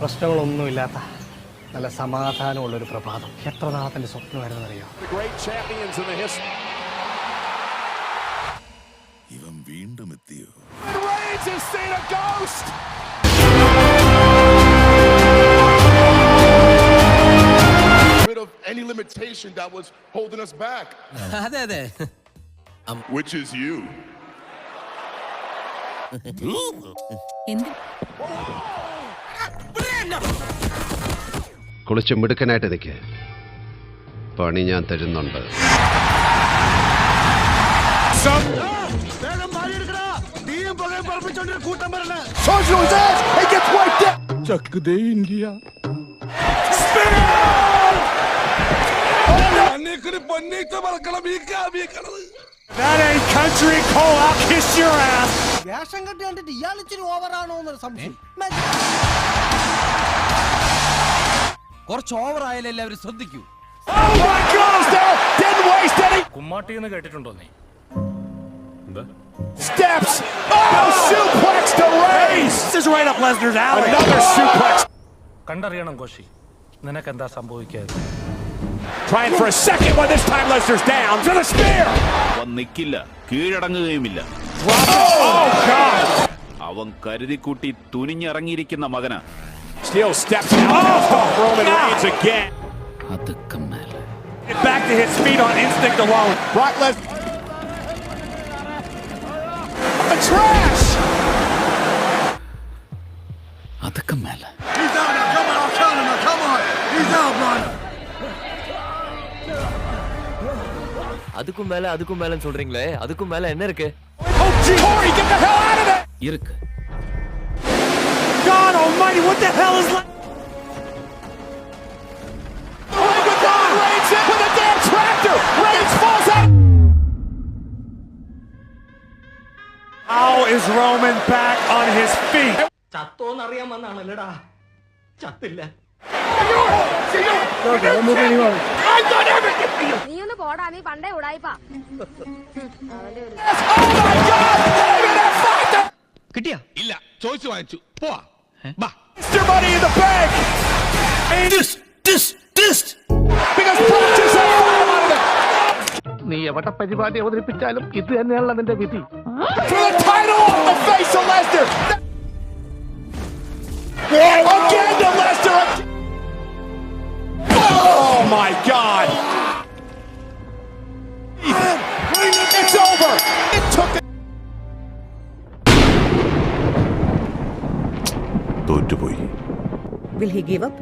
പ്രശ്നങ്ങളൊന്നുമില്ലാത്ത നല്ല സമാധാനമുള്ളൊരു പ്രഭാതം എത്ര നാളത്തെ സ്വപ്നമായിരുന്നറിയോ? ഇവൻ വീണ്ടും എത്തിയോ? Of any limitation that was holding us back. Which is you. കുളിച്ച് മിടുക്കനായിട്ട് നിൽക്ക്, പണി ഞാൻ തരുന്നുണ്ട്. That ain't country, Cole. I'll kiss your ass. വേഷം കെട്ടി കണ്ടിട്ട് ഇയാൾ ഇച്ചിരി ഓവറാണോ എന്നൊരു സംശയം. കുറച്ച് ഓവറായാലും എല്ലാവരും ശ്രദ്ധിക്കൂ. കുമ്മാട്ടി എന്ന് കേട്ടിട്ടുണ്ടോ നീ? Steps. Oh, suplex to Reigns. This is right up Lesnar's alley. Another suplex. കണ്ടറിയണം കോശി, നിനക്ക് എന്താ സംഭവിക്കാതെ? Trying for a second one. This time Lesnar's down to the spear. നിക്കില്ല, കീഴടങ്ങുകയുമില്ല. Oh God. അവൻ കരുതിക്കൂട്ടി തുനിഞ്ഞിറങ്ങിയിരിക്കുന്ന മകന. Still steps out. Roman Reigns again. Get back to his feet on instinct alone. Brock Lesnar. The trash. He's out now. Come on, I'll count him now. Come on. He's out, man. அதுக்கும் மேல சொல்றீங்களே, அதுக்கும் மேல என்ன இருக்கு? Oh, Corey, get the hell out of there. இருக்கு. God almighty, what the hell is that? Oh my God, Reigns in with a damn tractor. Reigns falls out. How is Roman back on his feet? ചത്തോന്നറിയാൻ വന്നാണല്ലേടാ, ചത്തില്ല. നീ ഒന്ന് പോടാ, നീ പണ്ടേ ഉടായിപ്പാ. കിട്ടിയാ? ഇല്ല, ചോദിച്ചു വാങ്ങിച്ചു. പോവാ. Mr. Money in the bank. Because Brock just had five out of it. നീ എവിടെ പരിപാടി അവതരിപ്പിച്ചാലും ഇത് തന്നെയാണല്ലോ നിന്റെ വിധി. For the title off the face of Lesnar. Again to Lesnar. Oh my God. It's over. It took it. തോറ്റുപോയി. Will he give up?